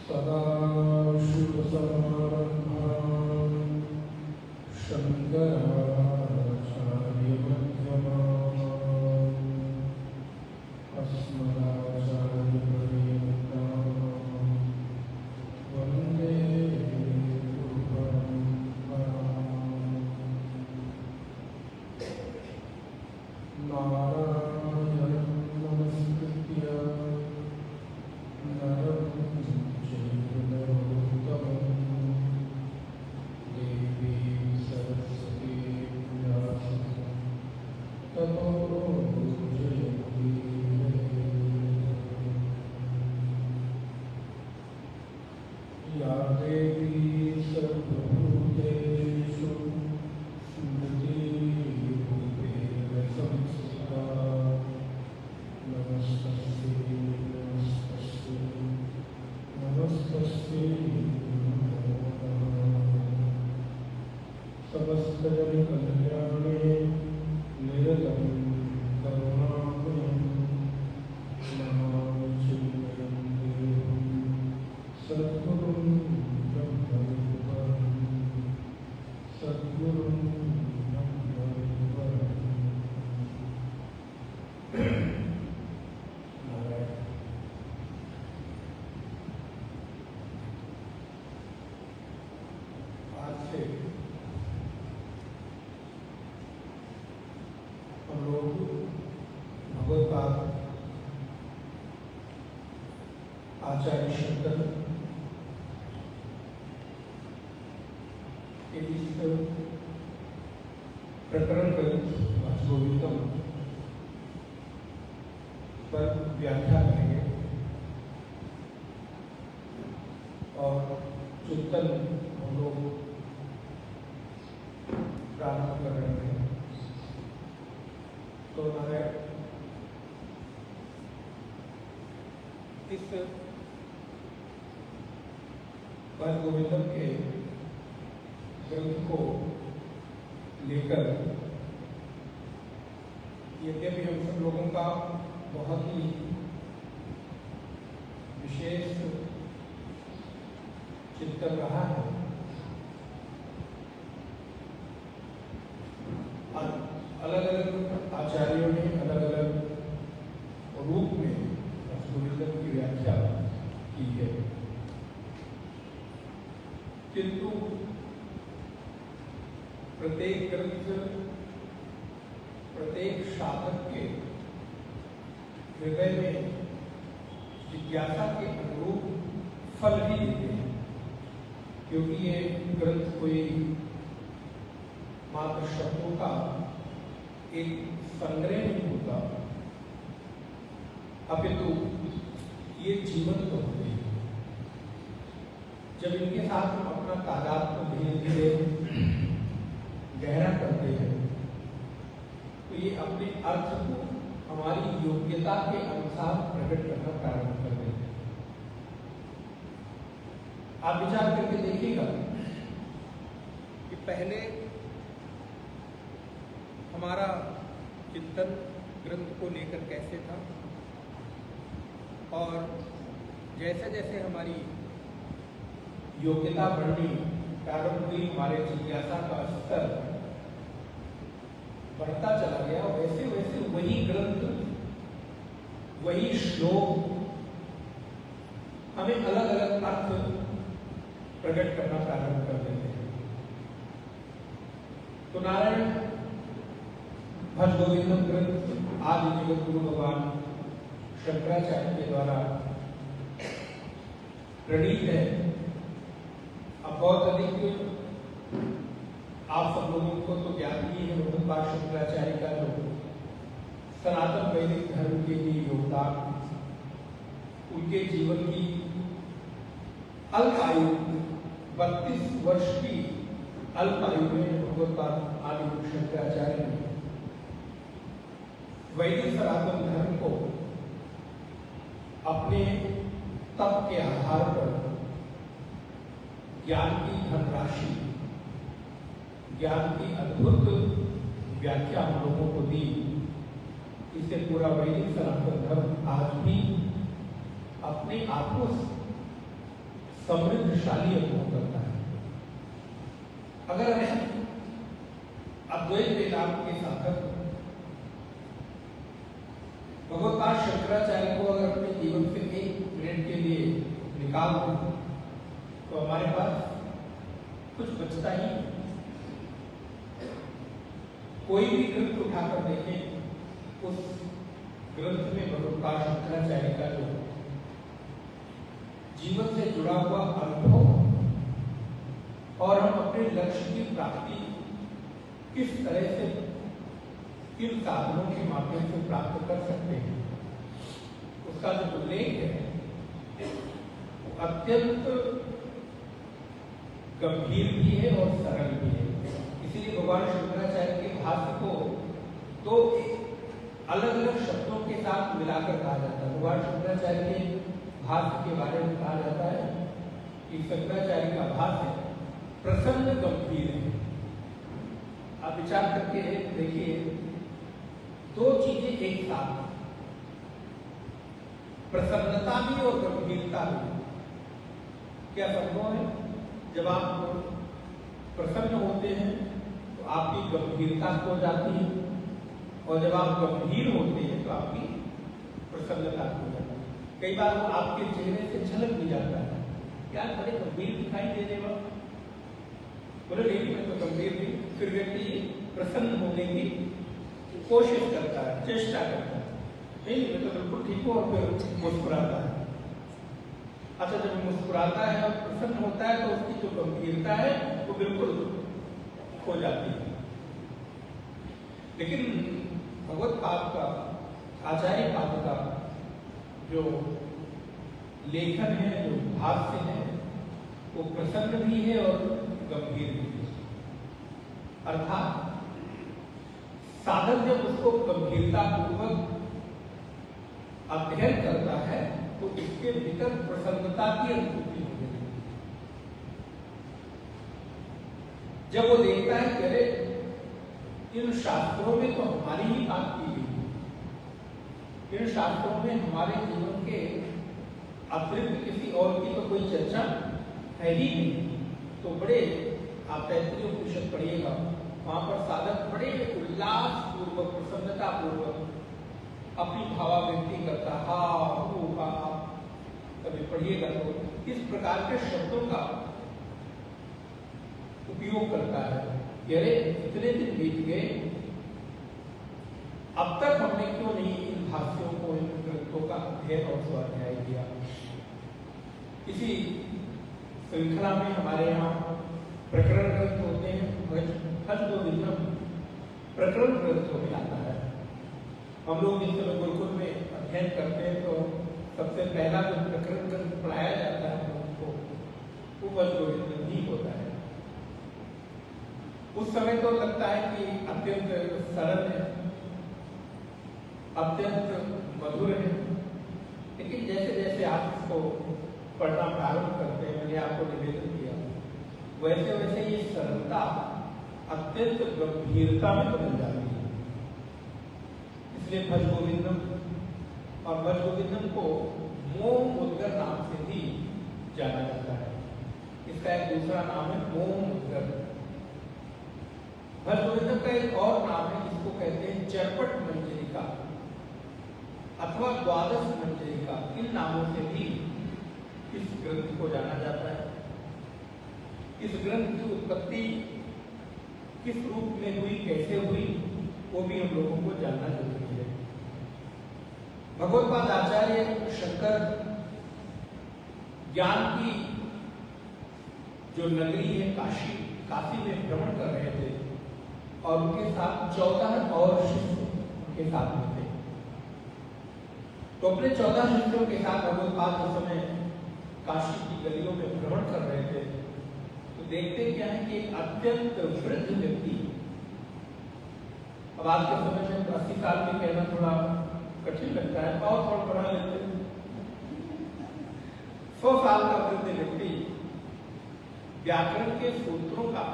सदाशिवसमारम्भां शङ्कराचार्यमध्यमाम् अस्मदाचार्यपर्यन्तां वन्दे गुरुपरम्पराम्। नारायणं नमस्कृत्य नरं चैव नरोत्तमं देवीं सरस्वतीं व्यासं ततो जयमुदीरये। या देवी सर्वभूतेषु स्मृतिरूपेण संस्थिता नमस्तस्यै नमस्तस्यै नमस्तस्यै नमो नमः। समस्तजनकल्याणे निरतं करुणामयं नमामि चिन्मयं देवं सद्गुरुं ब्रह्मरूपं सद्गुरुं ब्रह्मरूपम्। आज से हम लोग भगवत्पाद आचार्य शंकर के इस प्रकरण भजगोविंदम पर व्याख्या करेंगे और चिंतन हम लोग प्रारंभ कर रहे हैं। तो हमारे इस भजगोविंदम के ग्रंथ को लेकर यद्यपि हम सब लोगों का बहुत ही विशेष चिंतन रहा है, अलग अलग आचार्यों ने अलग अलग रूप में भजगोविंदम की व्याख्या की है, किंतु प्रत्येक ग्रंथ प्रत्येक साधक के हृदय में जिज्ञासा के अनुरूप फल ही देते हैं, क्योंकि ये ग्रंथ कोई मात्र शब्दों का एक संग्रह नहीं होता, अपितु ये जीवंत होते हैं। जब इनके साथ हम अपना तादात्म्य धीरे धीरे गहरा करते हैं तो ये अपने अर्थ को हमारी योग्यता के अनुसार प्रकट करना प्रारंभ कर देते हैं। आप विचार करके देखिएगा कि पहले हमारा चिंतन ग्रंथ को लेकर कैसे था, और जैसे जैसे हमारी योग्यता बढ़नी प्रारंभ हुई, हमारे जिज्ञासा का स्तर बढ़ता चला गया, वैसे वैसे वही ग्रंथ वही श्लोक हमें अलग अलग अर्थ प्रकट करना प्रारंभ कर देते हैं। तो नारायण भजगोविंदम ग्रंथ आदि जगत गुरु भगवान शंकराचार्य के द्वारा प्रणीत है। अब बहुत अधिक आप सब लोगों को तो ज्ञात ही है भगवान शंकराचार्य का जो सनातन वैदिक धर्म के लिए योगदान, उनके जीवन की अल्प आयु 32 वर्ष की अल्प आयु में भगवत्पाद आदि शंकराचार्य ने वैदिक सनातन धर्म को अपने तप के आधार पर ज्ञान की धनराशि, ज्ञान की अद्भुत व्याख्या हम लोगों को दी। इससे पूरा वैदिक सनातन धर्म आज भी अपने आत्म समृद्धशाली अनुभव करता है। अगर हमें अद्वैत वेदांत के साधक भगवत्पाद शंकराचार्य को अगर अपने जीवन से 1 मिनट के लिए निकाल दें तो हमारे पास कुछ बचता ही नहीं। कोई भी ग्रंथ उठाकर देखें, उस ग्रंथ में भगवत्पाद शंकराचार्य का जो जीवन से जुड़ा हुआ अनुभव और हम अपने लक्ष्य की प्राप्ति किस तरह से किन साधनों के माध्यम से प्राप्त कर सकते हैं, उसका जो उल्लेख है वो अत्यंत गंभीर भी है और सरल भी है। इसीलिए भगवान शंकराचार्य के भाष्य को दो अलग अलग शब्दों के साथ मिलाकर कहा जाता है। भगवान शंकराचार्य के भाष्य के बारे में कहा जाता है कि शंकराचार्य का भाष्य प्रसन्न गंभीर है। आप विचार करके देखिए, 2 चीजें एक साथ, प्रसन्नता भी और गंभीरता भी। क्या संभव है? जब आप प्रसन्न होते हैं तो आपकी गंभीरता खो जाती है, और जब आप गंभीर होते हैं तो आपकी प्रसन्नता खो जाती है। कई बार वो आपके चेहरे से झलक भी जाता है, क्या बड़े गंभीर दिखाई दे रहे वक्त, बोले नहीं मैं तो गंभीर नहीं। फिर व्यक्ति प्रसन्न होने की कोशिश करता है, चेष्टा करता है, नहीं मैं तो बिल्कुल ठीक हूँ, और फिर मुस्कुराता है। अच्छा, जब मुस्कुराता है और प्रसन्न होता है तो उसकी जो गंभीरता है वो बिल्कुल खो जाती है। लेकिन भगवत्पाद का, आचार्य पाद का जो लेखन है, जो भाष्य है, वो प्रसन्न भी है और गंभीर भी है। अर्थात साधक जब उसको गंभीरता पूर्वक अध्ययन करता है तो इसके भीतर प्रसन्नता की अनुभूति होती है। जब वो देखता है कि अरे इन शास्त्रों में तो हमारी ही बात की गई है, इन शास्त्रों में हमारे जीवन के अतिरिक्त किसी और की तो कोई चर्चा है ही नहीं। तो बड़े, आप तैतृय उपनिषद पढ़िएगा, वहां पर साधक बड़े उल्लास पूर्वक, प्रसन्नता पूर्वक अपनी भावाव्यक्ति करता, हा हूँ हा, कभी पढ़िएगा तो इस प्रकार के शब्दों का उपयोग करता है। अरे इतने दिन बीत गए, अब तक हमने क्यों नहीं इन भाष्यों को, इन ग्रंथों का अध्ययन और स्वाध्याय किया। इसी श्रृंखला में हमारे यहाँ प्रकरण ग्रंथ होते हैं, भजगोविंदम प्रकरण ग्रंथों में आता है। हम लोग जिस समय गुरुकुल में अध्ययन करते हैं तो सबसे पहला जो प्रकरण ग्रंथ पढ़ाया जाता है उनको, वो भजगोविंदम ही होता है। उस समय तो लगता है कि अत्यंत सरल है, अत्यंत मधुर है, लेकिन जैसे जैसे आप इसको पढ़ना प्रारंभ करते हैं, मैंने आपको निवेदन किया, वैसे वैसे ये सरलता अत्यंत गंभीरता में बदल जाती है। इसलिए भजगोविंदम, और भजगोविंदम को मोह मुद्गर नाम से भी जाना जाता है। इसका एक दूसरा नाम है मोह मुद्गर। भजगोविंदम का एक और नाम है जिसको कहते हैं चरपट मंजरिका अथवा द्वादश मंजरिका। इन नामों से भी इस ग्रंथ को जाना जाता है। इस ग्रंथ की उत्पत्ति किस रूप में हुई, कैसे हुई, वो भी हम लोगों को जानना जरूरी है। भगवत्पाद आचार्य शंकर ज्ञान की जो नगरी है काशी में भ्रमण कर रहे थे, और उनके साथ 14 और शिष्य उनके साथ में थे। तो अपने 14 शिष्यों के साथ भगवत्पाद उस समय काशी की गलियों में भ्रमण कर रहे थे, तो देखते क्या है कि एक अत्यंत वृद्ध व्यक्ति, अब आज के समय में 80 साल में कहना थोड़ा कठिन लगता है, और थोड़ा पढ़ा लेते हैं, 100 साल का वृद्ध व्यक्ति व्याकरण के सूत्रों का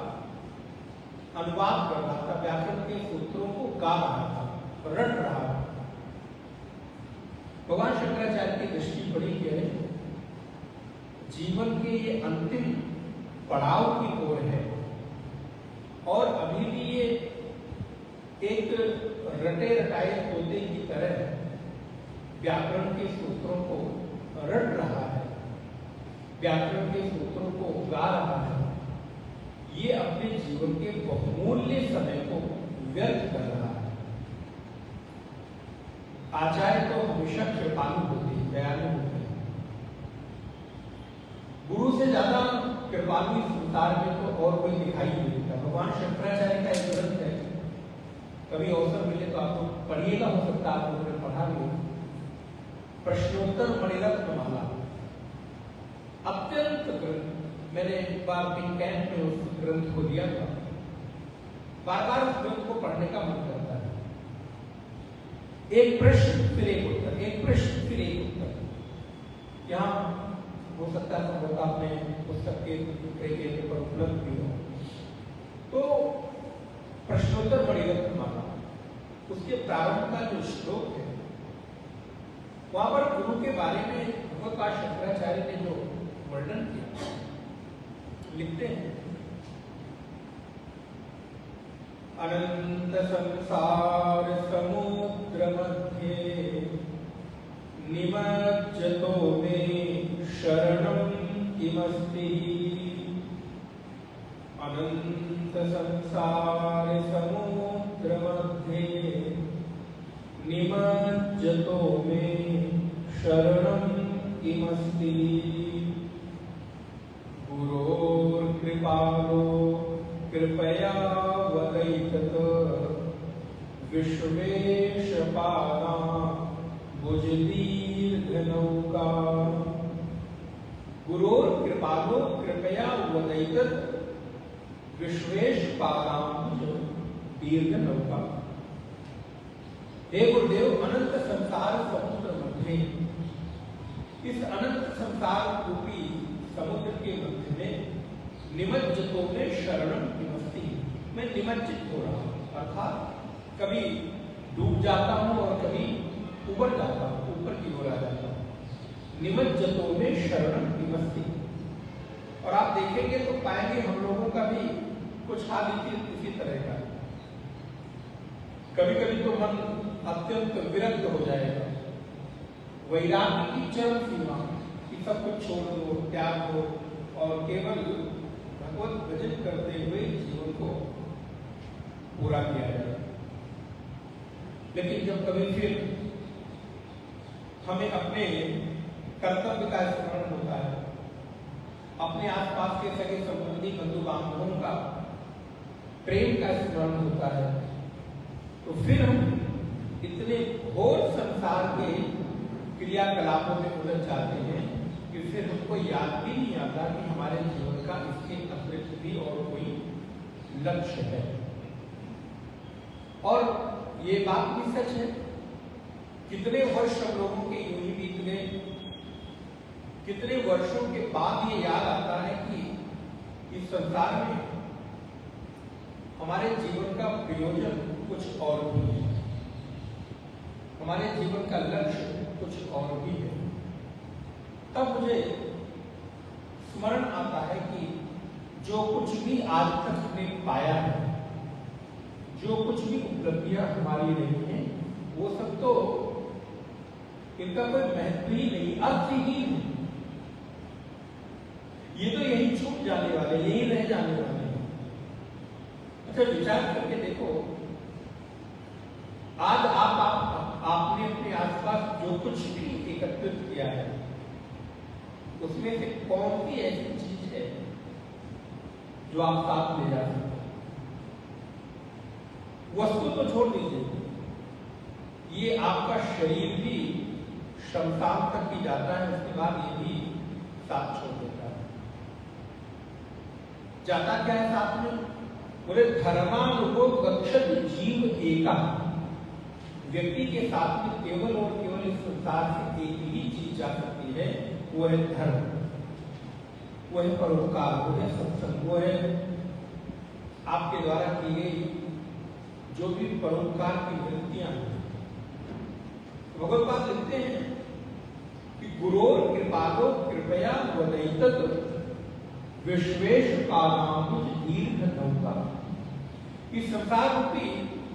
अनुवाद कर रहा था, व्याकरण के सूत्रों को गा रहा था, रट रहा था। भगवान शंकराचार्य की दृष्टि पड़ी कि जीवन के ये अंतिम पड़ाव की ओर है और अभी भी ये एक रटे रटाए तोते की तरह व्याकरण के सूत्रों को रट रहा है, व्याकरण के सूत्रों को गा रहा है। ये अपने जीवन के बहुमूल्य समय को व्यर्थ कर रहा है। आचार्य तो हमेशा कृपालु होते हैं, दयालु होते हैं। गुरु से ज्यादा कृपालु संसार में तो और कोई दिखाई नहीं देता। भगवान शंकराचार्य का एक ग्रंथ है, कभी अवसर मिले तो आप लोग पढ़िएगा, हो सकता है आप लोगों ने पढ़ा भी, प्रश्नोत्तर मणिरत्न माला। अत्यंत ग्रंथ, मैंने एक बार बिग कैंप में उस ग्रंथ को दिया था। बार बार उस ग्रंथ को पढ़ने का मन करता है। एक प्रश्न फिर एक उत्तर, एक प्रश्न फिर एक उत्तर। यहाँ हो सकता है संभवतः आपने पुस्तक के केंद्र पर उपलब्ध भी हो। तो प्रश्नोत्तर मणिरत्न माला, उसके प्रारंभ का जो श्लोक है वहां पर गुरु के बारे में भगवत्पाद शंकराचार्य ने जो वर्णन किया, लिखते हैं, अनंत संसार समुद्र मध्य निमज्जतो मे शरणं किमस्ति। अनंत संसार समुद्र मध्य निमज्जतो मे शरणं किमस्ति। गुरोर्कृपालो कृपया वदैतत् विश्वेशपाला भुजदीर्घनौका। गुरोर्कृपालो कृपया वदैतत् विश्वेशपाला दीर्घनौका। हे गुरुदेव, अनंत संसार समुद्र मध्य, इस अनंत संसार रूपी समुद्र के मध्य में निमज्जतों में शरणं किमस्ति, मैं निमज्जित हो रहा हूं, अर्थात कभी डूब जाता हूं और कभी उबर जाता हूं, ऊपर की ओर आ जाता हूं। निमज्जतों में शरणं किमस्ति। और आप देखेंगे तो पाएंगे हम लोगों का भी कुछ हाल इसी तरह का। कभी कभी तो मन अत्यंत विरक्त हो जाएगा, वैराग्य की चरम सीमा कि सब कुछ छोड़ दो, त्याग दो और केवल भगवत भजन करते हुए जीवन को पूरा किया जाए। लेकिन जब कभी फिर हमें अपने कर्तव्य का स्मरण होता है, अपने आसपास के सगे संबंधी बंधु बांधवों का प्रेम का स्मरण होता है, तो फिर हम इतने घोर संसार के क्रियाकलापों में उलझ जाते हैं कि फिर हमको याद भी नहीं आता कि हमारे जीवन का इसके अतिरिक्त भी और कोई लक्ष्य है। और ये बात भी सच है, कितने वर्ष हम लोगों के यूं ही बीत गए, कितने वर्षों के बाद ये याद आता है कि इस संसार में हमारे जीवन का प्रयोजन कुछ और भी है, हमारे जीवन का लक्ष्य कुछ और भी है। तब मुझे स्मरण आता है कि जो कुछ भी आज तक हमने पाया है, जो कुछ भी उपलब्धियां हमारी रही हैं, वो सब तो इनका कोई महत्व ही नहीं, अर्थहीन है। ये तो यही छूट जाने वाले, यही रह जाने वाले हैं। अच्छा, विचार करके देखो, आज आपने अपने आसपास जो कुछ भी एकत्रित किया है, उसमें से कौन सी ऐसी चीज है जो आप साथ ले जा सकते हैं? वस्तु तो छोड़ दीजिए, ये आपका शरीर भी शमशान तक भी जाता है, उसके बाद ये भी साथ छोड़ देता है। जाता क्या है साथ में? बोले धर्मानुगो गच्छति जीव एका। व्यक्ति के साथ में केवल और केवल इस संसार से एक ही चीज जा सकती है, वो है धर्म, वो है परोपकार, वो है सत्संग, वो है आपके द्वारा की गई जो भी परोपकार की वृत्तियां हैं। भगवत्पाद लिखते हैं कि गुरोर कृपालो कृपया वदैतत विश्वेश कालामुज दीर्घ नौका। इस संसार रूपी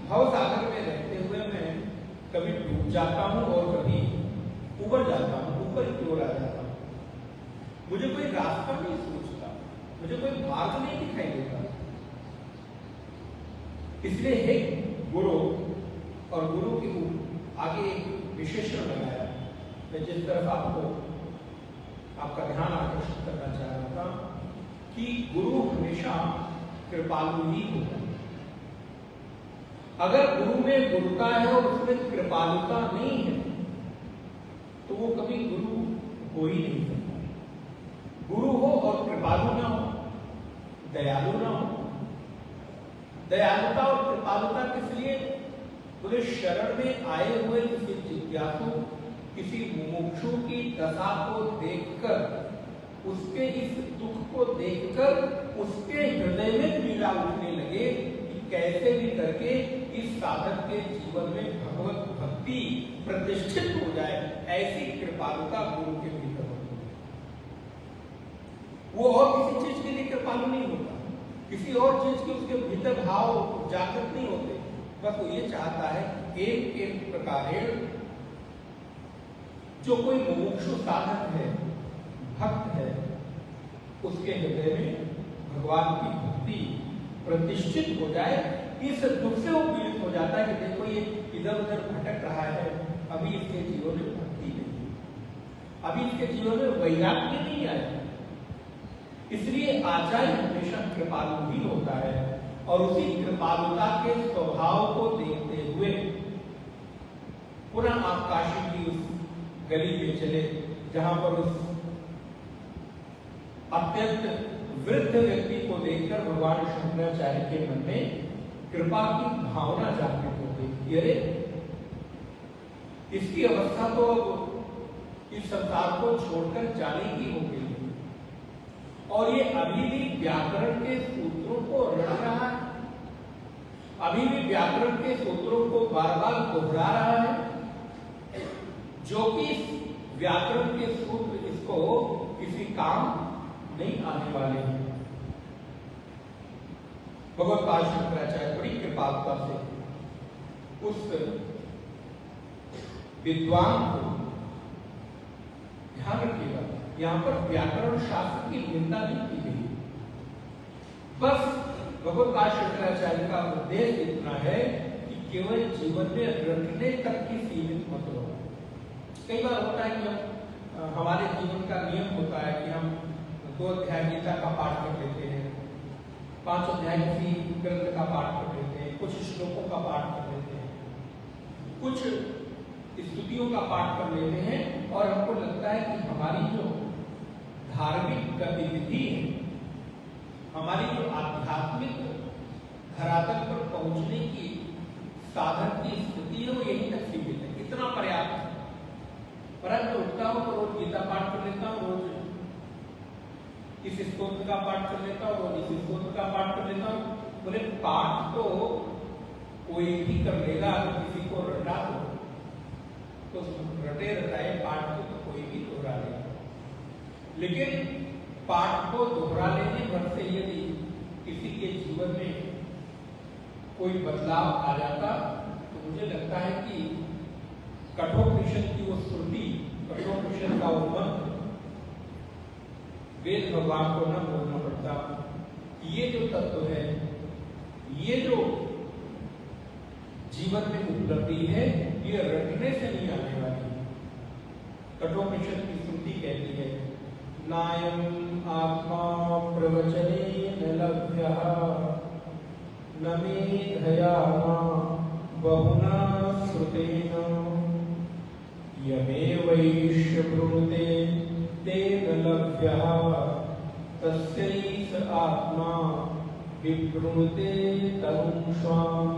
भव सागर में रहते हुए मैं कभी डूब जाता हूं और कभी उबर जाता हूं, ऊपर की ओर आ जाता हूं। मुझे कोई रास्ता नहीं सूझता, मुझे कोई मार्ग नहीं दिखाई देता। इसलिए हे गुरु, और गुरु के आगे एक विशेषण लगाया। मैं जिस तरफ आपको आपका ध्यान आकर्षित करना चाह रहा था कि गुरु हमेशा कृपालु ही होता है। अगर गुरु में गुरुता है और उसमें कृपालुता नहीं है तो वो कभी गुरु हो ही नहीं सकता। गुरु हो और कृपालु ना हो, दयालु ना हो। दयालुता और कृपालुता किस लिए? बोले शरण में आए हुए किसी जिज्ञासु, किसी मुमुक्षु की दशा को देखकर, उसके इस दुख को देखकर उसके हृदय में पीड़ा उठने लगे कि कैसे भी करके इस साधक के जीवन में भगवत भक्ति प्रतिष्ठित हो जाए। ऐसी कृपालुता गुरु के भीतर होती है। वो और किसी चीज के लिए कृपालु नहीं होता, किसी और चीज के उसके भीतर भाव जागृत नहीं होते। बस वो ये चाहता है एक प्रकार जो कोई मुमुक्षु साधक है, भक्त है, उसके हृदय में भगवान की भक्ति प्रतिष्ठित हो जाए। इस दुख से वो पीड़ित हो जाता है कि देखो ये इधर उधर भटक रहा है, अभी इसके जीवन में भक्ति नहीं, अभी इसके जीवन में वैराग्य नहीं आया। इसलिए आचार्य हमेशा कृपालु ही होता है और उसी कृपालुता के स्वभाव को देखते हुए पुनः आप काशी की उस गली में चले जहां पर उस अत्यंत वृद्ध व्यक्ति को देखकर भगवान शंकराचार्य के मन में कृपा की भावना जागृत हो गई। अरे इसकी अवस्था तो अब इस संसार को छोड़कर जाने की हो गई और ये अभी भी व्याकरण के सूत्रों को रट रहा है, अभी भी व्याकरण के सूत्रों को बार बार दोहरा रहा है, जो कि व्याकरण के सूत्र इसको किसी काम नहीं आने वाले हैं। भगवत शंकराचार्य बड़ी कृपालुता से उस विद्वान को, ध्यान रखिएगा यहां पर व्याकरण शास्त्र की निंदा नहीं की गई, बस भगवत शंकराचार्य का उद्देश्य इतना है कि केवल जीवन में रटने तक की सीमित मत हो। कई बार होता है कि हमारे जीवन का नियम होता है कि हम 2 अध्याय गीता का पाठ कर लेते हैं, 5 अध्याय किसी ग्रंथ का पाठ कर लेते हैं, कुछ श्लोकों का पाठ कर लेते हैं, कुछ स्तुतियों का पाठ कर लेते हैं और हमको लगता है कि हमारी जो धार्मिक गतिविधि है, हमारी जो आध्यात्मिक धरातल पर पहुंचने की साधन की स्थिति है वो यही तक सीमित है, इतना पर्याप्त है। पर मैं उठता हूँ तो रोज गीता पाठ कर लेता हूँ, रोज इस स्तोत्र का पाठ कर लेता हूँ, रोज इस स्तोत्र का पाठ कर लेता हूँ। बोले पाठ तो कोई भी कर लेगा, अगर किसी को रटा तो रटे रटाए पाठ को तो कोई भी दोहरा लेगा, लेकिन पाठ को दोहरा लेने भर से यदि किसी के जीवन में कोई बदलाव आ जाता तो मुझे लगता है कि कठोपनिषद की वो श्रुति, कठोपनिषद का वो मंत्र वेद भगवान को न बोलना पड़ता। ये जो तत्व है, ये जो जीवन में उपलब्धि है, ये रटने से नहीं आने वाली। कठोपनिषद की श्रुति कहती है नायम आत्मा प्रवचने लभ्यः न मेधयामा बहुना श्रुतेन यमेवैष ब्रूते तेन लभ्यः तस्यैष आत्मा विब्रूते तरुं स्वाम्।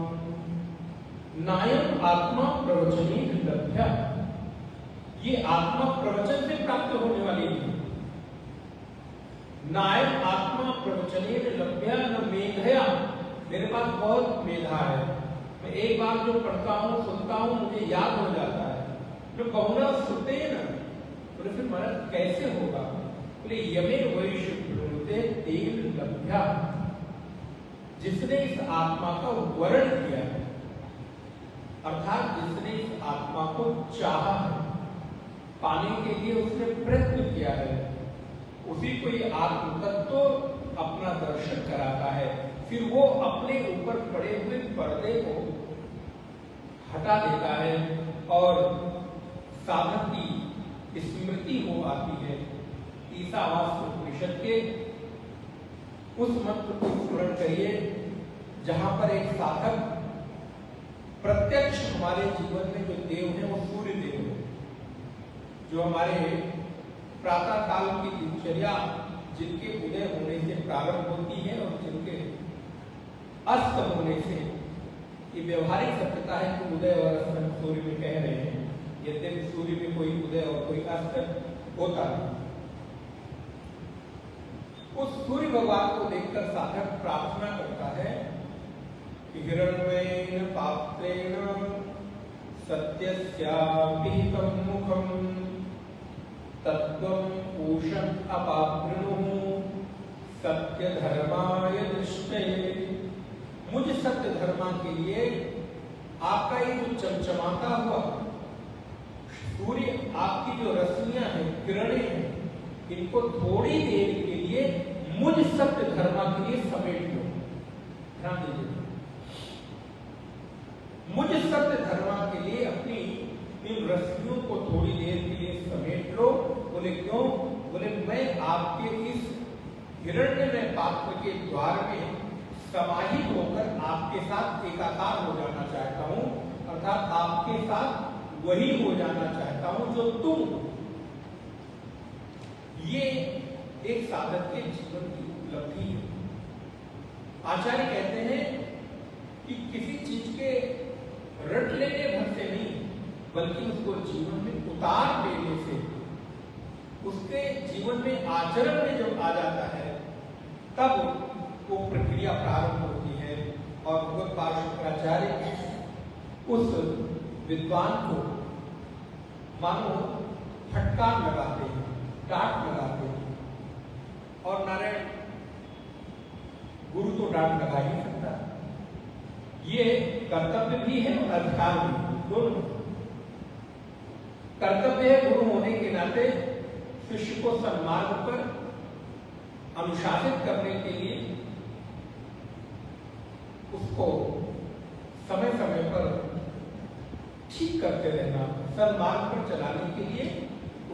नायम आत्मा प्रवचने लभ्यः, ये आत्मा प्रवचन से प्राप्त होने वाली नहीं। नायम आत्मा प्रवचने लभ्यः न मेधया, मेरे पास बहुत मेधा है, मैं एक बार जो पढ़ता हूँ सुनता हूँ मुझे याद हो जाता है। जो बहुना श्रुतेन, बोले फिर मनन कैसे होगा? बोले यमे वैश्य प्रवृत्ते तेन लभ्या, जिसने इस आत्मा का वर्ण किया है, अर्थात जिसने इस आत्मा को चाहा है, पाने के लिए उसने प्रयत्न किया है, उसी को ये आत्म तत्व अपना दर्शन कराता है। फिर वो अपने ऊपर पड़े हुए पर्दे को हटा देता है और साधक की स्मृति हो आती है। ईसावास्य उपनिषद के उस मंत्र को स्मरण करिए जहां पर एक साधक प्रत्यक्ष हमारे जीवन में जो देव है वो सूर्य देव है, जो हमारे प्रातः काल की दिनचर्या जिनके उदय होने से प्रारंभ होती है और जिनके अस्त होने से, ये व्यवहारिक सत्यता है कि उदय और अस्त हम सूर्य में कह रहे हैं, यद्यपि सूर्य में कोई उदय और कोई अस्त होता है। उस सूर्य भगवान को देखकर साधक प्रार्थना करता है कि हिरण्मयेन पात्रेण सत्यस्यापिहितं मुखं तत्त्वं पूषन् अपावृणुः सत्य धर्माय निश्चये। मुझ सत्य धर्मा के लिए आपका ये जो चमचमाता हुआ सूर्य, आपकी जो रश्मियां हैं, किरणें हैं, इनको थोड़ी देर के लिए मुझ सत्य धर्मा के लिए समेट लो। ध्यान दीजिए, मुझ सत्य धर्मा के लिए अपनी इन रस्सियों को थोड़ी देर के लिए समेट लो। बोले क्यों? बोले मैं आपके इस हिरण्यमय पात्र के द्वार में समाहित होकर आपके साथ एकाकार हो जाना चाहता हूं, अर्थात आपके साथ वही हो जाना चाहता हूं जो तुम हो। ये एक साधक के जीवन की उपलब्धि है। आचार्य कहते हैं कि किसी चीज के रट लेने भर से नहीं, बल्कि उसको जीवन में उतार देने से, उसके जीवन में आचरण में जब आ जाता है तब वो प्रक्रिया प्रारंभ होती है। और भगवत्पाद शुक्राचार्य उस विद्वान को मानो फटकार लगाते हैं, डांट लगाते हैं। और नारायण गुरु तो डांट लगा ही सकता है, ये कर्तव्य भी है और अधिकार भी है, दोनों। कर्तव्य है गुरु होने के नाते शिष्य को सन्मार्ग पर अनुशासित करने के लिए उसको समय समय पर ठीक करते रहना, सन्मार्ग पर चलाने के लिए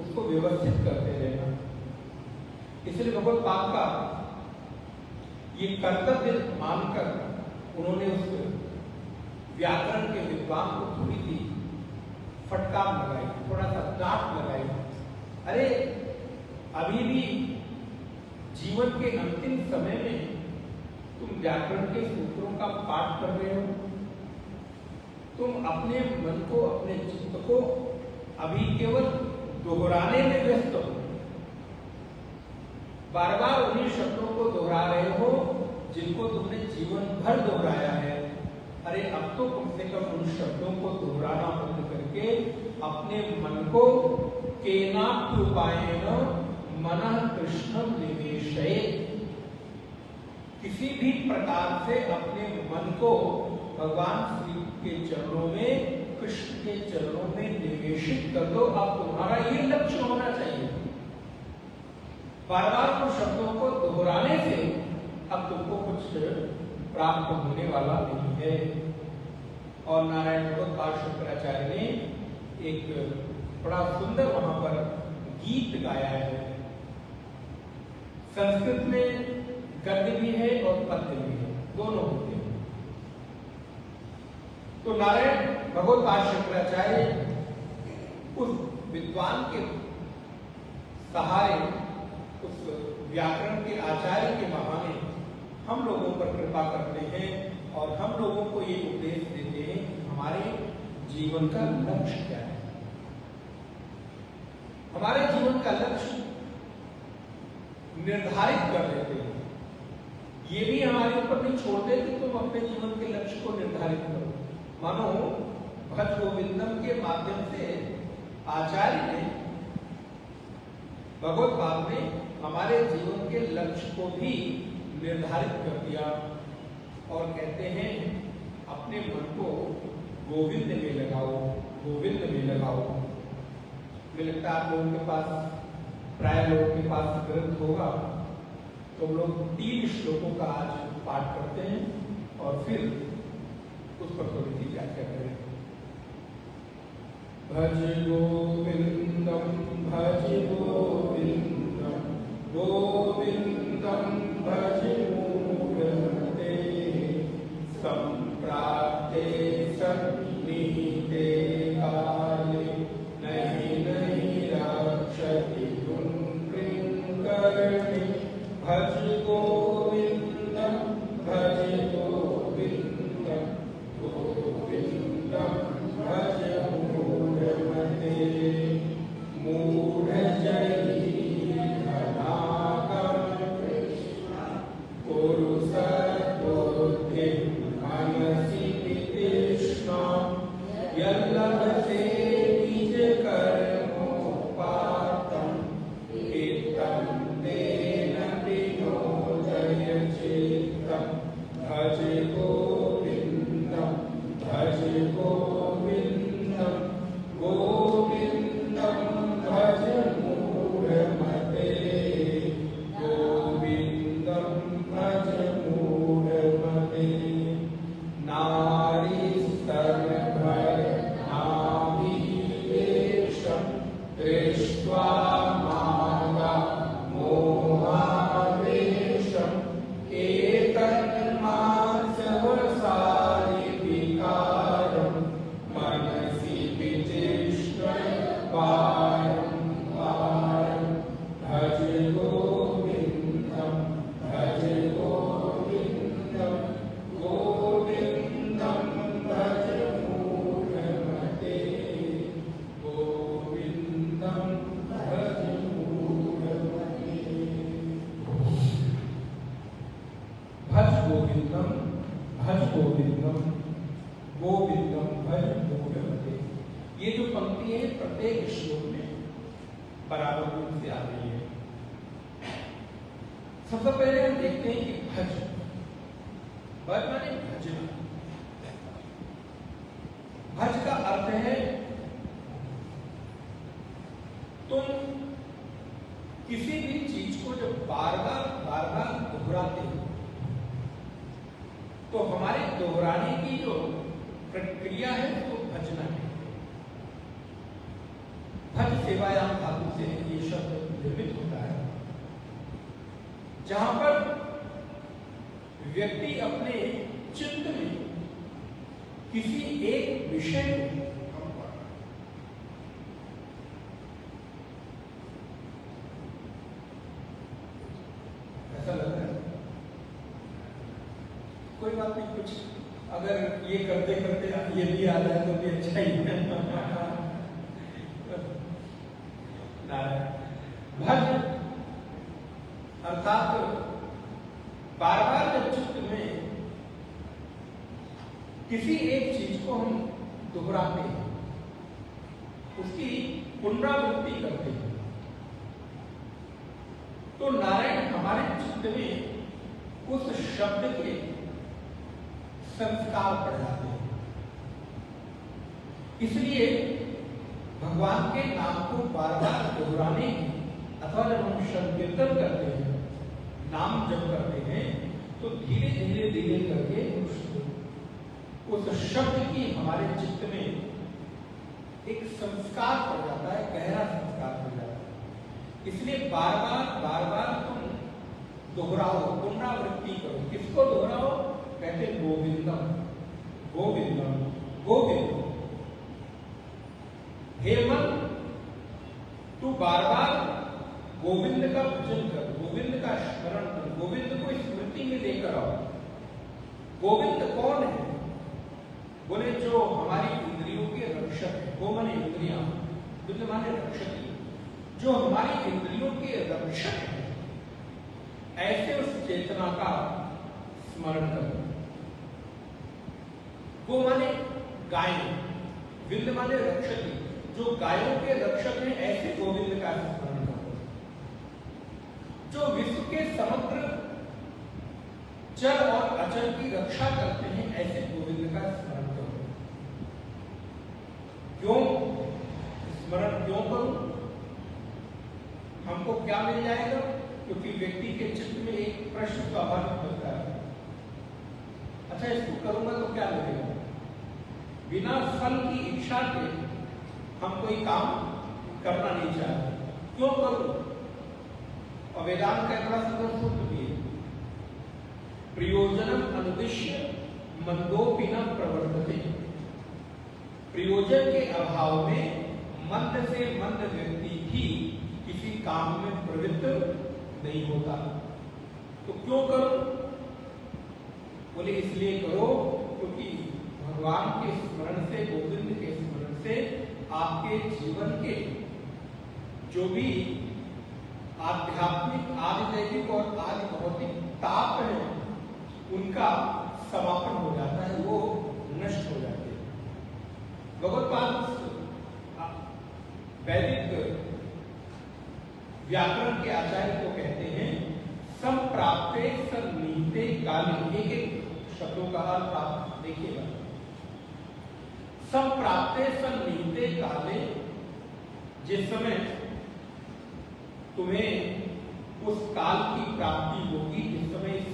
उसको व्यवस्थित करते रहना। इसलिए भगवत्पाद का ये कर्तव्य मानकर उन्होंने उस व्याकरण के विद्वान को थोड़ी सी फटकार लगाई, थोड़ा सा डांट लगाई। अरे अभी भी जीवन के अंतिम समय में तुम व्याकरण के सूत्रों का पाठ कर रहे हो, तुम अपने मन को, अपने चित्त को अभी केवल दोहराने में व्यस्त हो, बार बार उन्हीं शब्दों को दोहरा रहे हो जिनको तुमने जीवन भर दोहराया है। अरे अब तो कम से कम उन शब्दों को दोहराना बंद करके अपने मन को केनापि उपायेन मनः कृष्णं निवेशयेत्, किसी भी प्रकार से अपने मन को भगवान श्री के चरणों में, कृष्ण के चरणों में निवेशित कर दो। अब तुम्हारा ये लक्ष्य होना चाहिए। बार बार उन शब्दों को दोहराने से अब तुमको कुछ प्राप्त होने वाला नहीं है। और नारायण भगवत्पाद शुक्राचार्य ने एक बड़ा सुंदर वहां पर गीत गाया है। संस्कृत में गद्य भी है और पद्य भी है, दोनों होते हैं। तो नारायण भगवत्पाद शुक्राचार्य उस विद्वान के सहारे, उस व्याकरण के आचार्य के बहाने हम लोगों पर कृपा करते हैं और हम लोगों को ये उपदेश देते हैं कि हमारे जीवन का लक्ष्य क्या है। हमारे जीवन का लक्ष्य निर्धारित कर देते हैं। ये भी हमारे ऊपर नहीं छोड़ते कि तुम अपने जीवन के लक्ष्य को निर्धारित करो। मानो भज गोविंदम के माध्यम से आचार्य ने भगवत पाद ने हमारे जीवन के लक्ष्य को भी निर्धारित कर दिया और कहते हैं अपने मन को गोविंद में लगाओ, गोविंद में लगाओ। मुझे लगता है आप लोगों के पास, प्राय लोगों के पास ग्रंथ होगा, तो हम लोग 3 श्लोकों का आज पाठ करते हैं और फिर उस पर थोड़ी सी व्याख्या करें। भज गोविंदम भज गोविंदम गोविंदम भज मूढ़मते संप्राप्ते सन्निहिते काले नहीं नहीं रक्षति पुण्यकर्णे भज गोविंदम भज गोविंदम गोविंदम भज मूढ़मते मूढ़ जयी धनाकम कुरु सद्बुद्धि मनसि वितृष्णा यल्लभते निज कर्मोपातम् इत्थं तेन विनोदय चित्तम् भज गोविन्दं भज गोविन्दं गोविन्दं भज मूढ़मते गोविन्दं भज मूढ़मते नारी स्तनभर नाभिवेशं दृष्ट्वा मागा मोहावेशम् एतन्मात्सवसारि विकारं मनसि विचिष्णय वारं वारं भज गोविन्दं भज गोविन्दं गोविन्दं भज मूढ़मते गोविन्दं भज मूढ़मते भज गोविंदम भज गोविंदम गोविंदम भज मूढ़मते। ये जो पंक्ति है प्रत्येक श्लोक में बराबर रूप से आ रही है। सबसे पहले हम देखते हैं कि भज भज माने भजना। भज का अर्थ है तुम किसी भी चीज को जब बार बार दोहराते हो तो हमारे दोहराने की जो प्रक्रिया है तो भजना है। भज सेवायाम धातु से ये शब्द निर्मित होता है, जहां पर व्यक्ति अपने चित्त में किसी एक विषय को ऐसा लग रहा है, कोई बात नहीं, कुछ अगर ये करते करते ये भी आ जाए तो भी अच्छा ही है। भज अर्थात बार बार जब चित्त में किसी एक चीज को हम दोहराते हैं, उसकी पुनरावृत्ति करते हैं, तो नारायण हमारे चित्त में उस शब्द के संस्कार पड़ जाते हैं। इसलिए भगवान के नाम को बार बार दोहराने की अथवा जब हम संकीर्तन करते हैं, नाम जप करते हैं, तो धीरे धीरे धीरे करके उस शब्द की हमारे चित्त में एक संस्कार पड़ जाता है, गहरा संस्कार पड़ जाता है। इसलिए बार बार तुम दोहराओ, पुनरावृत्ति करो। किसको दोहराओ? कहते गोविंदम गोविंदम गोविंदम। हे मन, तू बार बार गोविंद का भजन कर, गोविंद का स्मरण कर, गोविंद को स्मृति में लेकर आओ। गोविंद कौन है? बोले जो हमारी इंद्रियों के रक्षक है। गो माने इंद्रियां, बुद्ध माने रक्षक, जो हमारी इंद्रियों के रक्षक है, ऐसे उस चेतना का स्मरण करो। गो माने गाय, विंद माने रक्षक, जो गायों के रक्षक हैं, ऐसे गोविंद का स्मरण करो। जो विश्व के समग्र चर और अचर की रक्षा करते हैं, ऐसे गोविंद का स्मरण करो। क्यों स्मरण क्यों करो? हमको क्या मिल जाएगा? क्योंकि व्यक्ति के चित्त में एक प्रश्न स्वाभाविक बनता है, अच्छा इसको करूंगा तो क्या मिलेगा? बिना फल की इच्छा के हम कोई काम करना नहीं चाहते, क्यों करूं? और वेदांत का बड़ा सुंदर सूत्र भी है, प्रयोजनम अनुदिश्य मंदोपि न प्रवर्तते। प्रयोजन के अभाव में मंद से मंद व्यक्ति भी किसी काम में प्रवृत्त नहीं होता। तो क्यों करो? बोले इसलिए करो क्योंकि भगवान के स्मरण से, गोविंद के स्मरण से आपके जीवन के जो भी आध्यात्मिक, आदि दैविक और आदि भौतिक ताप है, उनका समापन हो जाता है, वो नष्ट हो जाते हैं। भगवत्पाद वैदिक व्याकरण के आचार्य को कहते हैं संप्राप्ते सन्निहिते काले। एक एक शब्दों का अर्थ आप देखिएगा। संप्राप्ते सन्निहिते काले, जिस समय तुम्हें उस काल की प्राप्ति होगी, जिस समय इस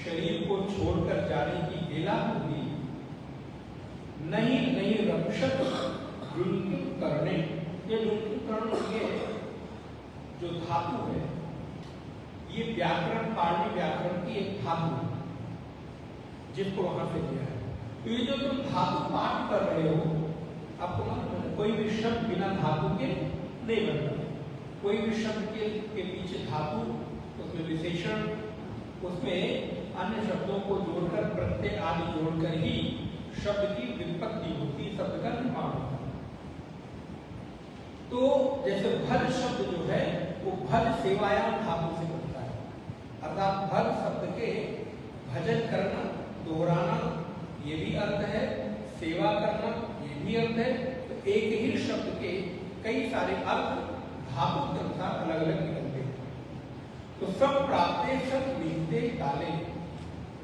शरीर को छोड़कर जाने की बेला होगी, नहीं नहीं रक्षक लुंठित करने। ये लुंठित करण, ये जो धातु है, ये व्याकरण, पाणिनि व्याकरण की एक धातु है जिसको वहां से लिया है। तो ये जो तुम धातु पाठ कर रहे हो, आपको मालूम है कोई भी शब्द बिना धातु के नहीं बनता। कोई भी शब्द के पीछे धातु, उसमें विशेषण, उसमें अन्य शब्दों को जोड़कर, प्रत्यय आदि जोड़कर ही शब्द की व्युत्पत्ति होती, शब्द का निर्माण होता है। तो जैसे भज शब्द जो है वो भज सेवायाम धातु से बनता है, अर्थात भज शब्द के भजन करना, दोहराना, ये भी अर्थ है, सेवा करना ये भी अर्थ है। तो एक ही शब्द के कई सारे अर्थ धातु के अनुसार अलग अलग निकलते हैं। तो सब प्राप्ते सब लिखते काले,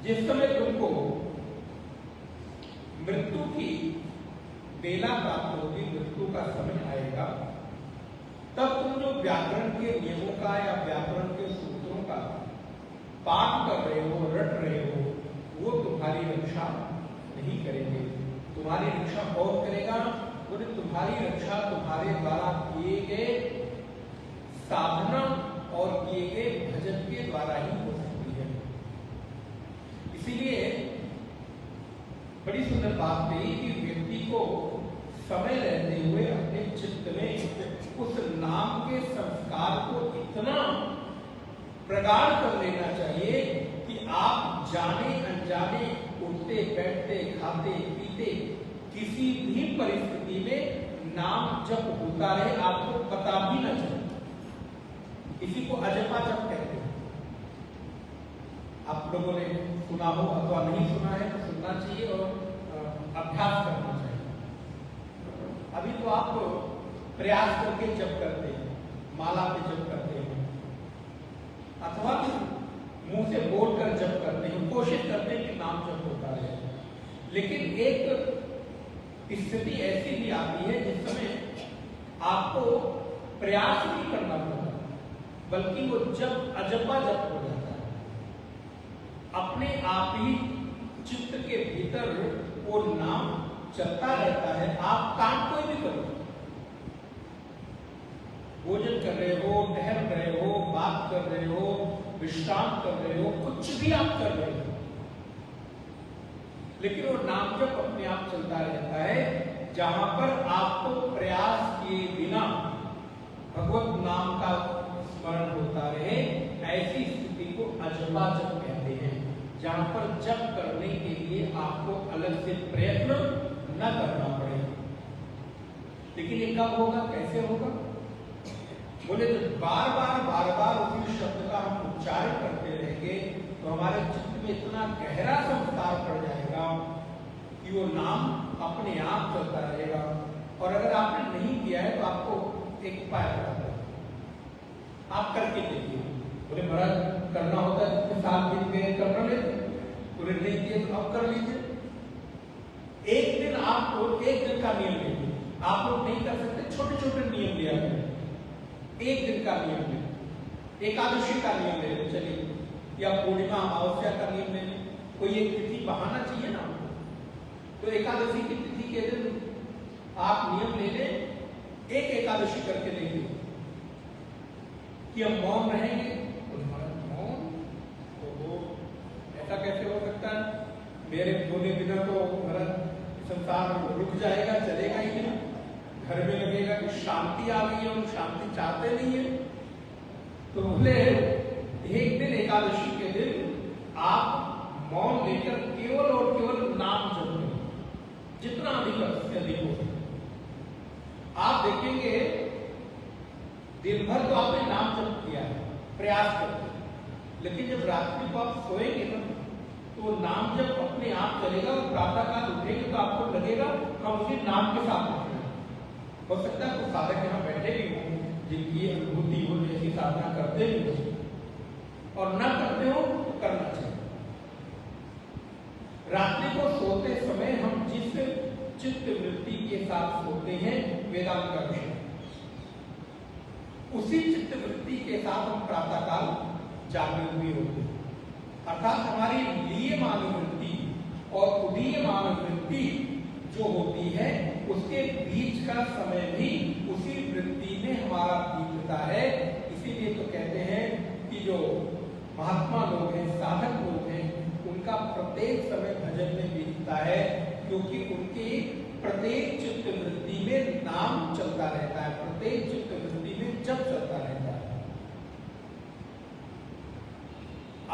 जिस समय तुमको मृत्यु की बेला प्राप्त होगी, मृत्यु का समय आएगा, तब तुम जो व्याकरण के नियमों का या व्याकरण के सूत्रों का पाठ कर रहे हो, रट रहे हो, वो तुम्हारी रक्षा नहीं करेंगे। तुम्हारी रक्षा कौन करेगा? बोले तुम्हारी रक्षा तुम्हारे द्वारा किए गए साधना और किए गए भजन के द्वारा ही हो सकती है। इसीलिए बड़ी सुंदर बात कही कि व्यक्ति को समय रहते हुए अपने चित्त में उस नाम के संस्कार को इतना प्रगाढ़ कर लेना चाहिए कि आप जाने अनजाने, उठते बैठते, खाते पीते, किसी भी परिस्थिति में नाम जप होता रहे, आपको पता भी न चले। इसी को अजपा जप कहते हैं। आप लोगों ने सुना हो अथवा नहीं सुना है तो सुनना चाहिए और अभ्यास करना चाहिए। अभी तो आप प्रयास करके जप करते हैं, माला पे जप करते हैं, अथवा मुंह से बोलकर जप करते हैं, कोशिश करते हैं कि नाम जप होता रहे। लेकिन एक स्थिति ऐसी भी आती है जिस समय आपको प्रयास नहीं करना पड़ता, बल्कि वो जप अजपा जप हो जाता है। अपने आप ही चित्त के भीतर वो नाम चलता रहता है। आप काम कोई भी करो, भोजन कर रहे हो, टहल रहे हो, बात कर रहे हो, विश्राम कर रहे हो, कुछ भी आप कर रहे हो, लेकिन वो नाम जप अपने आप चलता रहता है। जहां पर आपको प्रयास किए बिना भगवत नाम का स्मरण होता रहे, ऐसी स्थिति को अजपा जप कहते हैं। जहां पर जप करने के लिए आपको अलग से प्रयत्न न करना पड़े। लेकिन ये कब होगा, कैसे होगा? बोले तो बार बार उसी शब्द का हम उच्चारण करते रहेंगे तो हमारे चित्त में इतना गहरा संस्कार पड़ जाएगा कि वो नाम अपने आप चलता रहेगा। और अगर आपने नहीं किया है तो आपको एक उपाय बताता हूं, आप करके देखिए। बोले महाराज करना होता है जितने साल बीत गए कर लेते, बोले नहीं किए तो अब कर लीजिए। एक दिन आपको एक दिन का नियम लीजिए, आप लोग नहीं कर सकते, छोटे छोटे नियम लिया करें। एक दिन का नियम ले, एकादशी का नियम ले लो चलिए, या पूर्णिमा अमावस्या का नियम ले लो, कोई एक तिथि बहाना चाहिए ना। तो एकादशी की तिथि के दिन आप नियम ले लें, एक एकादशी करके देंगे कि हम मौन रहेंगे। मौन तो ऐसा कैसे हो सकता है, मेरे बोले बिना तो हमारा संसार रुक जाएगा, चलेगा ही नहीं, घर में लगेगा कि शांति आ गई है, हम शांति चाहते नहीं है। तो बोले एक दिन एकादशी के दिन आप मौन लेकर केवल और केवल नाम जपें, जितना अधिक हो। आप देखेंगे दिन भर तो आपने नाम जप किया है, प्रयास करते, लेकिन जब रात्रि को आप सोएंगे ना तो नाम जब अपने आप चलेगा और प्रातः काल उठेंगे तो आपको लगेगा हम उसी नाम के साथ उठे। हो सकता है कुछ साधक यहाँ बैठे भी हों जिनकी अनुभूति हो, जैसी साधना करते भी हो और न करते हो तो करना चाहिए। रात्रि को सोते समय हम जिस चित्त वृत्ति के साथ सोते हैं वेदांत का विषय, उसी चित्त वृत्ति के साथ हम प्रातः काल जागृत भी होते हैं। अर्थात हमारी लीयमान वृत्ति और उदीयमान वृत्ति जो होती है उसके बीच का समय भी उसी वृत्ति में हमारा बीतता है। इसीलिए तो कहते हैं कि जो महात्मा लोग हैं, साधक लोग हैं, उनका प्रत्येक समय भजन में बीतता है, क्योंकि उनकी प्रत्येक चित्त वृत्ति में नाम चलता रहता है, प्रत्येक चित्त वृत्ति में जप चलता रहता है।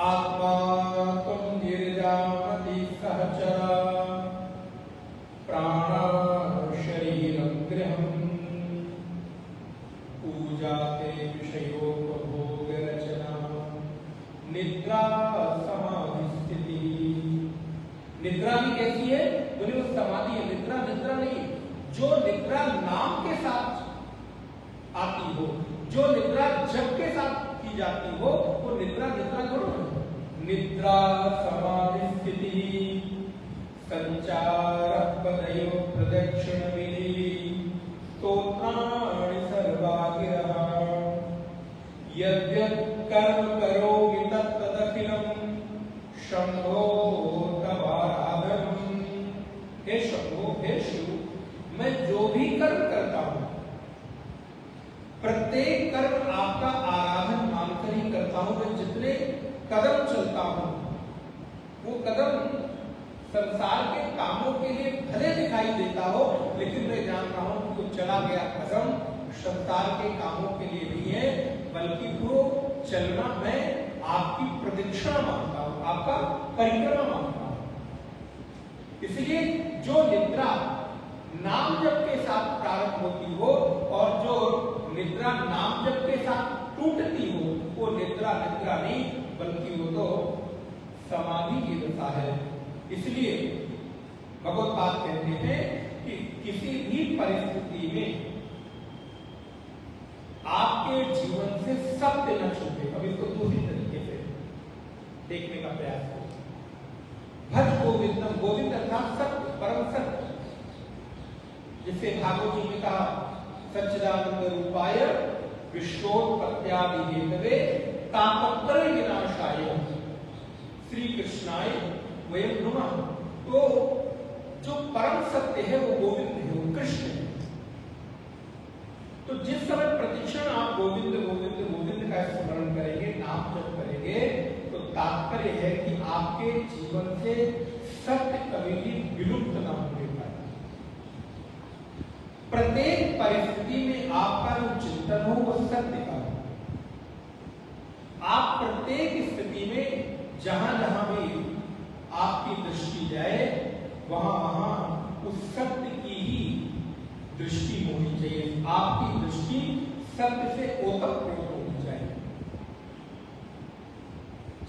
आत्मा तुम गिरजामति सहचरा प्राण शरीरम गृहम् पूजाते विषयोपभोग रचना निद्रा समाधि स्थिति। निद्रा भी कैसी है, बोले वो समाधि है, निद्रा निद्रा नहीं, जो निद्रा नाम के साथ आती हो, जो निद्रा जप के साथ की जाती हो, वो निद्रा निद्रा थोड़ा है। निद्रा समाधि स्थिति संचार पदयो प्रदक्षिण विधि स्तोत्राणि सर्वागिरः यद्यत् कर्म करोमि तत्तदखिलम् शंभो तवाराधनम्। हे शंभो, हे शिव, मैं जो भी कर्म करता हूं प्रत्येक कर्म आपका आराधन मानकर ही करता हूं। मैं जितने कदम चलता हूं वो कदम संसार के कामों के लिए भले दिखाई देता हो, लेकिन मैं जानता हूं कि वो चला गया कदम संसार के कामों के लिए नहीं है, बल्कि वो चलना मैं आपकी प्रदक्षिणा मानता हूं, आपका परिक्रमा मानता हूं। इसलिए जो निद्रा नाम जप के साथ प्रारंभ होती हो और जो निद्रा नाम जप के साथ टूटती हो, वो निद्रा निद्रा नहीं बल्कि वो तो समाधि की दशा है। इसलिए भगवत्पाद कहते हैं कि किसी भी परिस्थिति में आपके जीवन से सत्य न छूटे। अब इसको दूसरी तरीके से देखने का प्रयास करो। भज गोविंदम, गोविंद अर्थात सत्य, परम सत्य, जिसे भागवत जी ने कहा सच्चिदानंद रूपाय विश्वोत्पत्त्यादि हेतवे तापत्रय विनाशाय श्री कृष्णाय वयं नमः। तो जो परम सत्य है वो गोविंद है, वो कृष्ण है। तो जिस समय प्रतिक्षण आप गोविंद गोविंद गोविंद का स्मरण करेंगे, नाम जप करेंगे, तो तात्पर्य है कि आपके जीवन से सत्य कभी भी विलुप्त ना होने पाए। प्रत्येक परिस्थिति में आपका जो चिंतन हो वो सत्य का हो। आप प्रत्येक स्थिति में जहां जहां भी आपकी दृष्टि जाए वहां वहां उस सत्य की ही दृष्टि होनी चाहिए। आपकी दृष्टि सत्य से ओतप्रोत होनी चाहिए।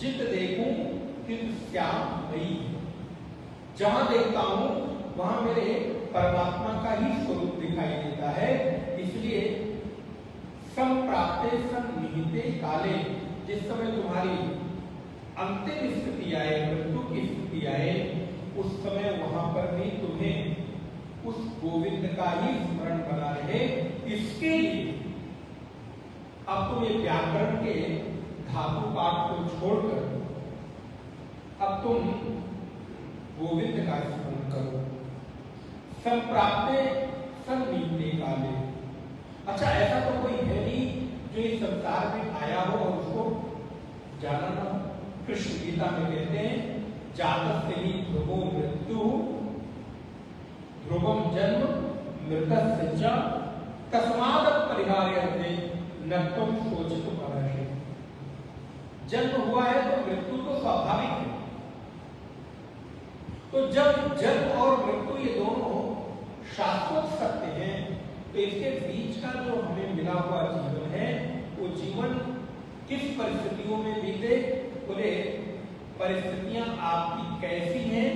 जित देखूं तित श्याम भई, जहां देखता हूं वहां मेरे परमात्मा का ही स्वरूप दिखाई देता है। इसलिए संप्राप्ते सन्निहिते काले, जिस समय तुम्हारी अंतिम स्थिति आए, मृत्यु की स्थिति आए, उस समय वहां पर भी तुम्हें उस गोविंद का ही स्मरण बना रहे। इसके लिए अब तुम ये व्याकरण के धातु पाठ को छोड़कर अब तुम गोविंद का स्मरण करो। संप्राप्ते सन्निहिते काले। अच्छा, ऐसा तो कोई है नहीं जो इस संसार में आया हो और उसको जाना ना हो। कृष्ण गीता में कहते हैं जातस्य हि ध्रुवो मृत्यु ध्रुवम जन्म मृतस्य च तस्माद् परिहार्यते न तुम शोचितुम अर्हसि। जन्म हुआ है तो मृत्यु तो स्वाभाविक है। तो जब जन्म और मृत्यु ये दोनों शाश्वत सत्य हैं, तो इसके बीच का जो हमें मिला हुआ जीवन है, वो जीवन किस परिस्थितियों में बीते, बोले परिस्थितियां आपकी कैसी हैं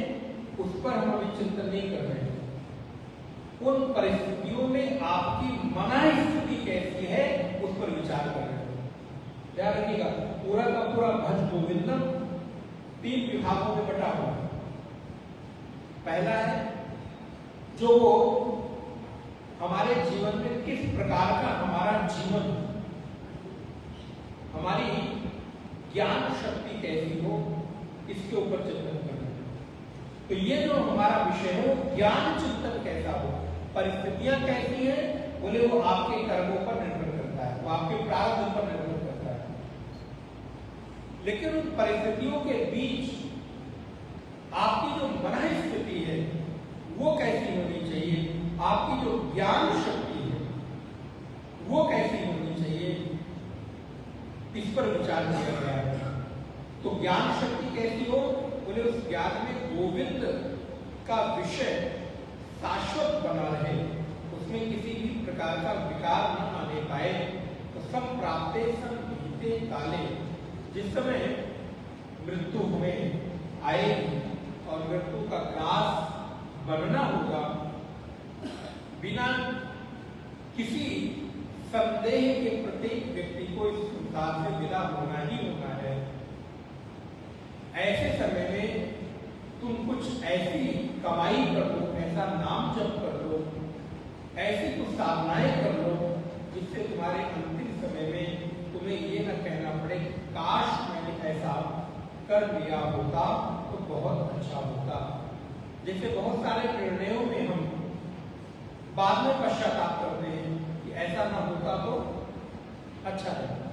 उस पर हम अभी चिंतन नहीं कर रहे हैं। उन परिस्थितियों में आपकी मना स्थिति कैसी है उस पर विचार कर रहे हैं। ध्यान रखिएगा, पूरा का पूरा भज गोविंदम 3 विभागों में बटा हुआ है। पहला है जो हमारे जीवन में किस प्रकार का हमारा जीवन, हमारी ज्ञान शक्ति कैसी हो, इसके ऊपर चिंतन करना है। तो ये जो हमारा विषय है वो ज्ञान चिंतन कैसा हो, परिस्थितियां कैसी हैं, बोले वो आपके कर्मों पर निर्भर करता है, वो आपके प्रारब्ध पर निर्भर करता है। लेकिन उन परिस्थितियों के बीच आपकी जो मन स्थिति है वो कैसी होनी चाहिए, आपकी जो ज्ञान शक्ति है वो कैसी होनी चाहिए, इस पर विचार किया गया है। तो ज्ञान शक्ति कैसी हो, बोले उस ज्ञान में गोविंद का विषय शाश्वत बना रहे, उसमें किसी भी प्रकार का विकार न आने पाए। तो संप्राप्ते सन्निहिते काले, जिस समय मृत्यु हमें आएगी और मृत्यु का ग्रास बनना होगा, बिना किसी संदेह के प्रत्येक व्यक्ति को इस संसार से विदा होना ही होना है। ऐसे समय में तुम कुछ ऐसी कमाई कर लो, ऐसा नाम जप कर लो, ऐसी कुछ साधनाएं कर लो जिससे तुम्हारे अंतिम समय में तुम्हें ये न कहना पड़े काश मैंने ऐसा कर लिया होता तो बहुत अच्छा होता। जैसे बहुत सारे निर्णयों में हम बाद में पश्चाताप करते हैं कि ऐसा ना होता तो अच्छा रहता।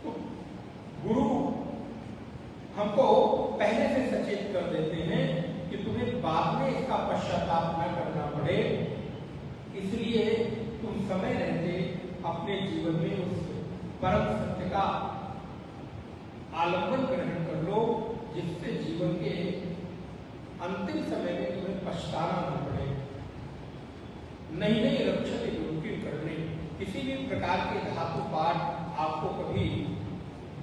तो गुरु हमको पहले से सचेत कर देते हैं कि तुम्हें बाद में इसका पश्चाताप न करना पड़े, इसलिए तुम समय रहते अपने जीवन में उस परम सत्य का आलंबन ग्रहण कर लो, जिससे जीवन के अंतिम समय में तुम्हें पछताना न पड़े। नहीं रक्षते मुमकिन करने, किसी भी प्रकार के धातु पाठ आपको कभी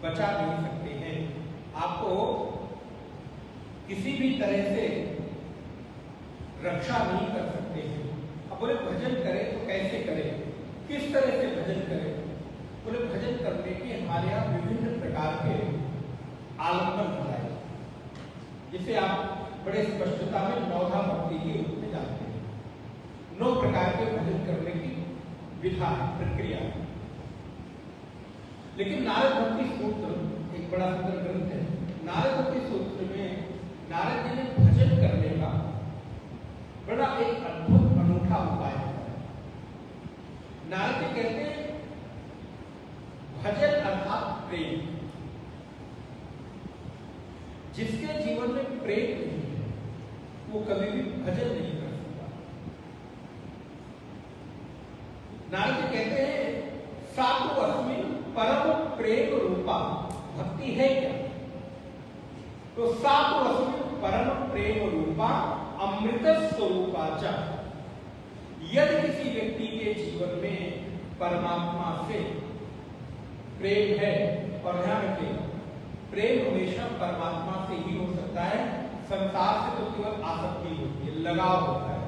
बचा नहीं सकते हैं, आपको किसी भी तरह से रक्षा नहीं कर सकते हैं। अब बोले भजन करें तो कैसे करें, किस तरह से भजन करें, बोले भजन करने के हमारे यहाँ विभिन्न प्रकार के आलंबन बताए, जिसे आप बड़े स्पष्टता में नवधा भक्ति के रूप में जानते हैं। 9 प्रकार के भजन करने की विधा प्रक्रिया। लेकिन नारद भक्ति सूत्र एक बड़ा सुंदर ग्रंथ है। नारद भक्ति सूत्र में नारद जी ने भजन करने का बड़ा एक अद्भुत अनूठा उपाय बताया। नारद जी कहते हैं भजन अर्थात प्रेम। जिसके जीवन में प्रेम नहीं है वो कभी भी भजन नहीं कर सकता। नारद जी कहते हैं साधु अस्मिन् परम प्रेम रूपा, भक्ति है क्या, तो साधु अस्मिन् परम प्रेम रूपा अमृत स्वरूपा च। यदि किसी व्यक्ति के जीवन में परमात्मा से प्रेम है, और ध्यान रखें प्रेम हमेशा परमात्मा से ही हो सकता है, संसार से तो केवल आसक्ति होती है, लगाव होता है,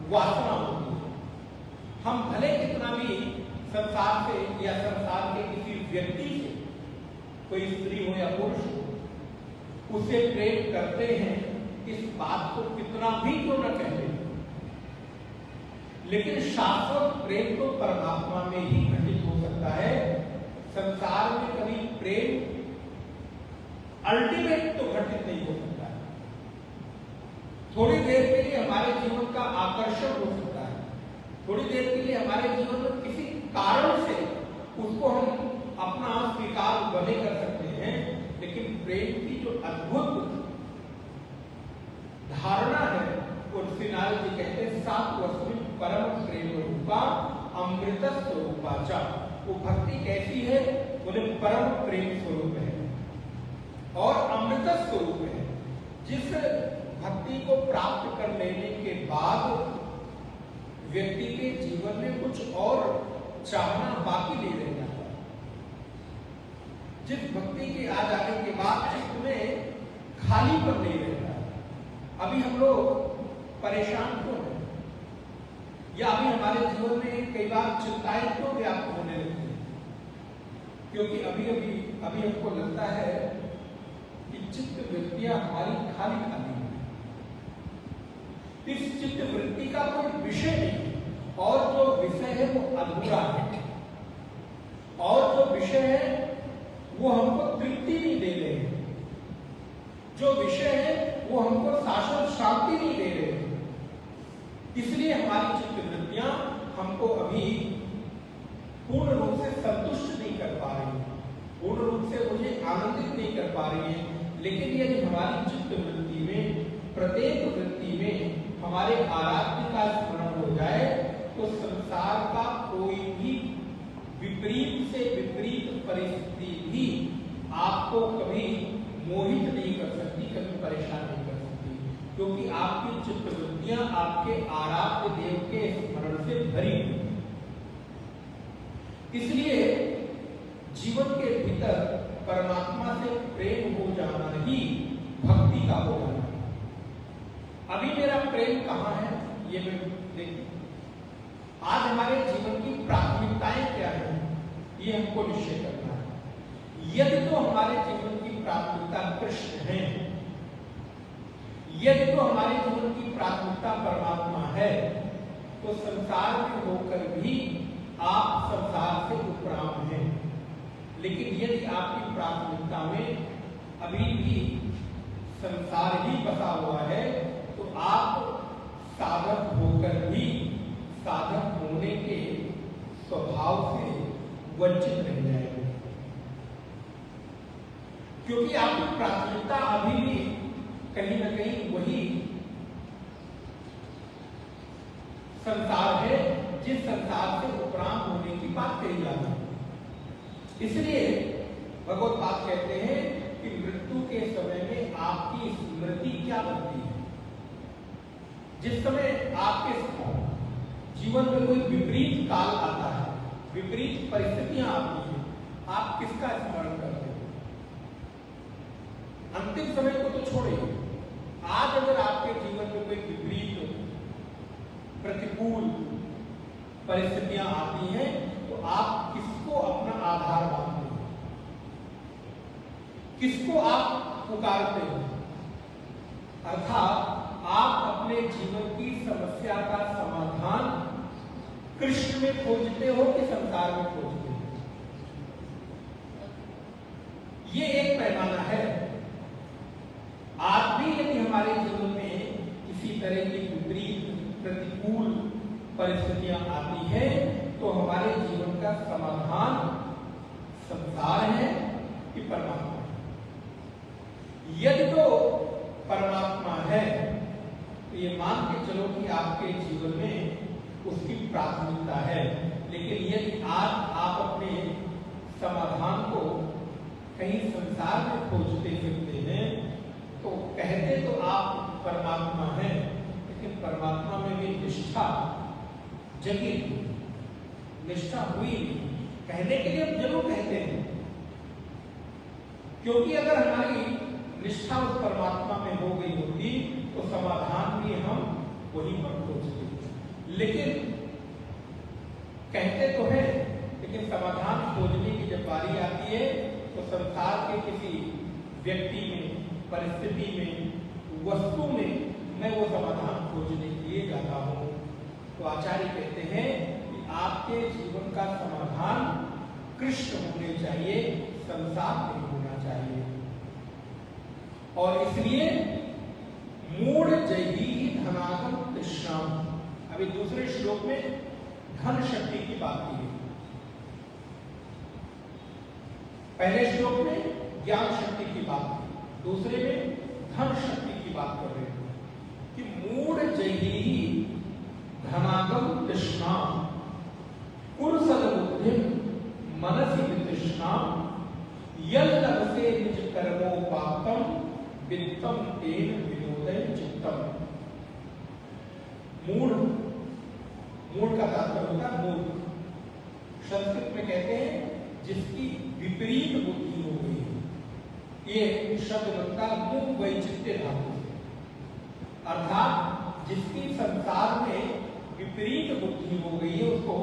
वासना होती है। हम भले कितना भी संसार से या संसार के किसी व्यक्ति से कोई स्त्री हो या पुरुष हो, उसे प्रेम करते हैं, इस बात को कितना भी क्यों न कह ले, लेकिन शाश्वत प्रेम तो परमात्मा में ही घटित हो सकता है। संसार में कभी प्रेम अल्टीमेट तो घटित नहीं हो सकता है। थोड़ी देर के लिए हमारे जीवन का आकर्षण हो सकता है, थोड़ी देर के लिए हमारे जीवन में किसी कारण से उसको हम अपना स्वीकार भले कर सकते हैं, लेकिन प्रेम की जो अद्भुत धारणा है, तुलसी नारद जी कहते हैं सात वस्तु परम प्रेम रूपा अमृत स्वरूपाचा। वो भक्ति कैसी है? बोले परम प्रेम स्वरूप है और अमृत स्वरूप है। जिस भक्ति को प्राप्त कर लेने के बाद व्यक्ति के जीवन में कुछ और चाहना बाकी नहीं रह जाता। जिस भक्ति के आ जाने के बाद चित्त में खालीपन नहीं रहता। अभी हम लोग परेशान क्यों हैं, या अभी हमारे जीवन में कई बार चिंताएं क्यों व्याप्त होने लगती हैं? क्योंकि अभी हमको लगता है कि चित्त वृत्तियां हमारी खाली खाली हैं। इस चित्त वृत्ति का कोई विषय नहीं, और जो विषय है वो अधूरा है, और जो विषय है वो हमको तृप्ति नहीं दे रहे, जो विषय है वो हमको शाश्वत शांति नहीं दे रहे। इसलिए हमारी चित्त वृत्तियां हमको अभी पूर्ण रूप से संतुष्ट नहीं कर पा रही, पूर्ण रूप से मुझे आनंदित नहीं कर पा रही है। लेकिन यदि हमारी चित्त वृत्ति में, प्रत्येक वृत्ति में हमारे आराध्य का स्मरण हो जाए, तो संसार का कोई भी विपरीत से विपरीत परिस्थिति भी आपको कभी मोहित नहीं कर सकती, कभी परेशान नहीं कर सकती, क्योंकि आपकी चित्तवृत्तियां आपके आराध्य देव के स्मरण से भरी हुई। इसलिए जीवन के भीतर परमात्मा से प्रेम हो जाना ही भक्ति का हो जाना। अभी मेरा प्रेम कहाँ है, ये मैं देखूं। आज हमारे जीवन की प्राथमिकताएं क्या है, ये हमको निश्चय करना है। यदि तो हमारे जीवन की प्राथमिकता कृष्ण है, यदि तो हमारे जीवन की प्राथमिकता परमात्मा है, तो संसार में होकर भी आप संसार से उपराम हैं। लेकिन यदि आपकी प्राथमिकता में अभी भी संसार ही बसा हुआ है, तो आप साधक होकर भी साधक होने के स्वभाव से वंचित रह जाएंगे, क्योंकि आपकी प्राथमिकता अभी भी कहीं ना कहीं वही संसार है जिस संसार से उपराम होने की बात कही जाती है। इसलिए भगवत बात कहते हैं कि मृत्यु के समय में आपकी स्मृति क्या बनती है। जिस समय आपके जीवन में कोई विपरीत काल आता है, विपरीत परिस्थितियां आती हैं, आप किसका स्मरण करते हो? अंतिम समय को तो छोड़िए, आज अगर आपके जीवन में कोई विपरीत प्रतिकूल परिस्थितियां आती हैं, तो आप किसको अपना आधार मानते हो, किसको आप पुकारते हो? अर्थात आप अपने जीवन की समस्या का समाधान कृष्ण में खोजते हो कि संसार में खोजते हो? ये एक पैमाना है। आज भी यदि हमारे जीवन में किसी तरह की विपरीत प्रतिकूल परिस्थितियां आती है, तो हमारे जीवन का समाधान संसार है कि परमात्मा है? यदि तो परमात्मा है, तो ये मान के चलो कि आपके जीवन में उसकी प्राथमिकता है। लेकिन यदि आज आप अपने समाधान को कहीं संसार में खोजते फिरते हैं, तो कहते तो आप परमात्मा हैं, लेकिन परमात्मा में भी निष्ठा जगी, निष्ठा हुई नहीं। कहने के लिए हम जरूर कहते हैं, क्योंकि अगर हमारी निष्ठा उस परमात्मा में हो गई होती तो समाधान भी हम वहीं पर खोजते। लेकिन कहते तो हैं, लेकिन समाधान खोजने की जब बारी आती है तो संसार के किसी व्यक्ति में, परिस्थिति में, वस्तु में मैं वो समाधान खोजने के लिए जाता हूँ। तो आचार्य कहते हैं कि आपके जीवन का समाधान कृष्ण होने चाहिए, संसार नहीं होना चाहिए। और इसलिए मूढ़ जयी धनागम तृष्णा। अभी दूसरे श्लोक में धन शक्ति की बात की है, पहले श्लोक में ज्ञान शक्ति की बात की, दूसरे में धन शक्ति की बात कर रहे हैं कि मूढ़ जयी धनागम तृष्णा कुरसद बुद्धिम मनसि वितृष्णा यल्लभसे निज कर्मोपातम वित्तम तेन विनोदय चित्तम। मूढ़, मूढ़ का तात्पर्य होता है मूर्ख। संस्कृत में कहते हैं जिसकी विपरीत बुद्धि हो गई है। ये शब्द बनता मुख वैचित्य धातु से, अर्थात जिसकी संसार में विपरीत बुद्धि हो गई है उसको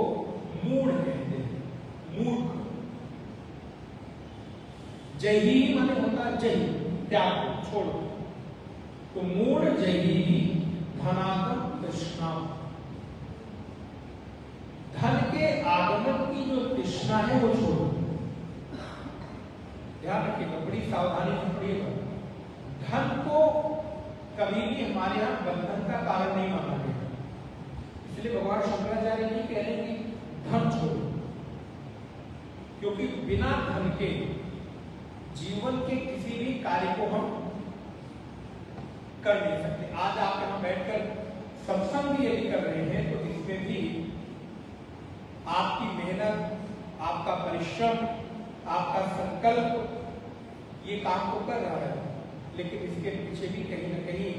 मूढ़ कहते हैं, मूर्ख। जयी माने होता जय, त्याग, छोड़ो। तो मूढ़ जयी धनागम तृष्णा, धन के आगमन की जो तृष्णा है वो छोड़ो। ध्यान रखिएगा, बड़ी सावधानी से पढ़िएगा। धन को कभी भी हमारे यहाँ बंधन का कारण नहीं माना गया, इसलिए भगवान शंकराचार्य नहीं कह रहे कि धन छोड़ो, क्योंकि बिना धन के जीवन के किसी भी कार्य को हम कर नहीं सकते। आज आप यहाँ बैठकर सत्संग भी यदि कर रहे हैं तो इसमें भी आपकी मेहनत, आपका परिश्रम, आपका संकल्प ये काम को कर रहा है, लेकिन इसके पीछे भी कहीं ना कहीं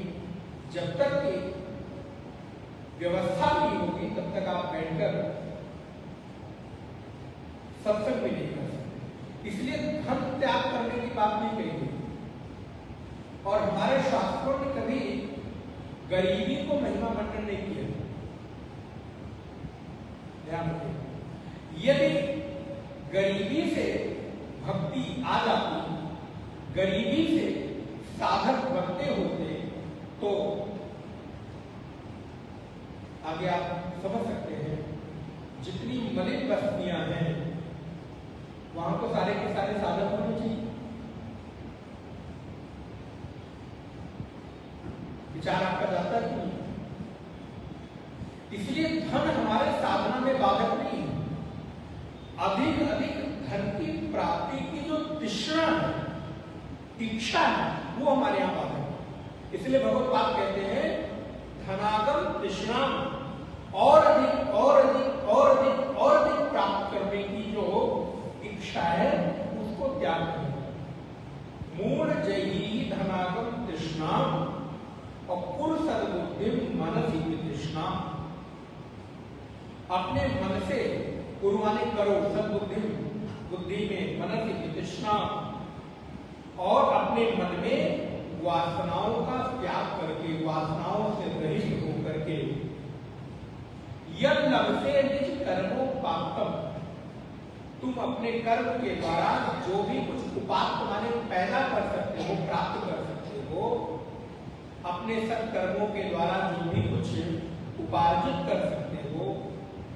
जब तक की व्यवस्था नहीं होगी तब तक आप बैठकर सत्संग भी नहीं कर सकते। इसलिए धन त्याग करने की बात नहीं कही गई। और हमारे शास्त्रों ने कभी गरीबी को महिमा मंडन नहीं किया। ध्यान रखिए, यदि गरीबी से भक्ति आ जाती, गरीबी से साधक बनते होते तो आगे आप समझ सकते हैं जितनी मलिन बस्तियां हैं वहां तो सारे के सारे साधक होने चाहिए। विचार आपका जाता है कि नहीं? इसलिए धन हमारे साधना में बाधक नहीं है। अधिक अधिक धन की प्राप्ति की जो तृष्णा है, इच्छा है, वो हमारे यहाँ बाधक है। इसलिए भगवत्पाद कहते हैं धनागम तृष्णा, और अधिक और अधिक और अधिक और अधिक प्राप्त करने की जो इच्छा है उसको त्याग करें। मूढ़ जयी धनागम तृष्णा और कुरसद बुद्धिम मनसि वितृष्णा। अपने मन से कुर्बानी करो, सद्बुद्धि, बुद्धि में मनसि वितृष्णा, और अपने मन में वासनाओं का त्याग करके, वासनाओं से रहित होकर के यल्लभसे निज कर्मोपातम, तुम अपने कर्म के द्वारा जो भी कुछ उपात्त माने पैदा कर सकते हो, प्राप्त कर सकते हो, अपने सत्कर्मों के द्वारा जो भी कुछ उपार्जित कर सकते हो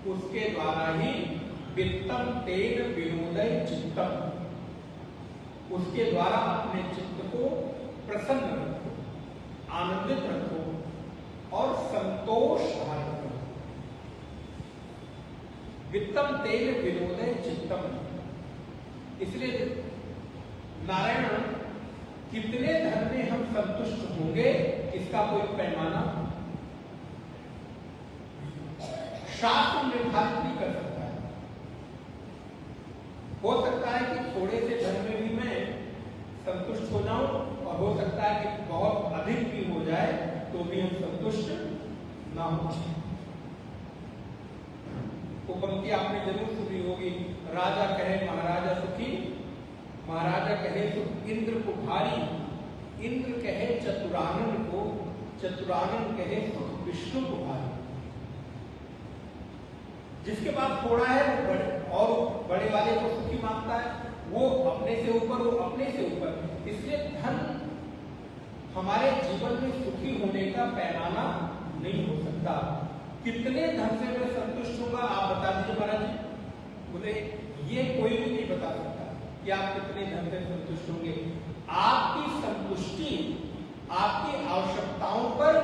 उसके द्वारा ही वित्तम तेन विनोदय चित्तम, उसके द्वारा अपने चित्त को प्रसन्न रखो, आनंदित रखो और संतोष धारण करो। वित्तम तेन विनोदय चित्तम। इसलिए नारायण कितने धन में हम संतुष्ट होंगे इसका कोई पैमाना शास्त्र निर्धारित नहीं कर सकता है। हो सकता है कि थोड़े से धन में भी मैं संतुष्ट हो जाऊं, और हो सकता है कि बहुत अधिक भी हो जाए तो भी हम संतुष्ट ना हो। वो पंक्ति आपने जरूर सुनी होगी, राजा कहे महाराजा सुखी, महाराजा कहे सुख इंद्र को भारी, इंद्र कहे चतुरानन को, चतुरानन कहे सुख विष्णु को भारी। जिसके पास थोड़ा है वो बड़े और बड़े वाले को सुखी मानता है, वो अपने से ऊपर, वो अपने से ऊपर। इसलिए धन हमारे जीवन में सुखी होने का पैमाना नहीं हो सकता। कितने धन से मैं संतुष्ट होगा आप बता दीजिए महाराज जी। बोले ये कोई भी नहीं बता सकता कि आप कितने धन से संतुष्ट होंगे। आपकी संतुष्टि आपकी आवश्यकताओं पर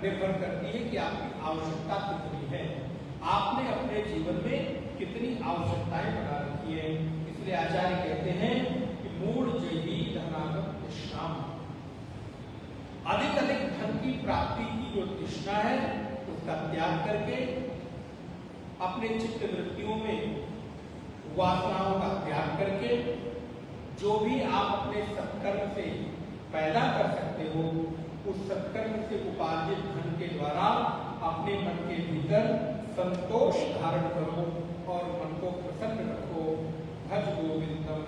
निर्भर करती है कि आपकी आवश्यकता कितनी है, आपने अपने जीवन में कितनी आवश्यकताएं बना रखी है। इसलिए आचार्य कहते हैं कि मूढ़ जयी धनागम तृष्णाम, अधिक अधिक धन की प्राप्ति की जो तृष्णा है उसका त्याग करके अपने चित्त वृत्तियों में वासनाओं का त्याग करके जो भी आप अपने सत्कर्म से पैदा कर सकते हो उस सत्कर्म से उपार्जित धन के द्वारा अपने मन के भीतर संतोष धारण करो और मन को प्रसन्न रखो। भज गोविंदम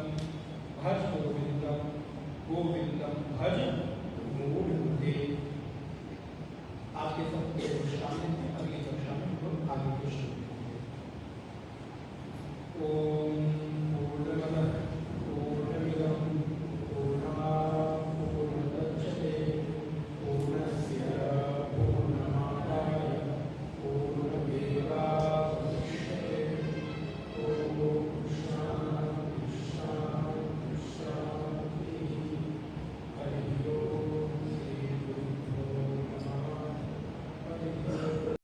भज गोविंदम गोविंदम भज मूढ़। आपके सबके सामने अगली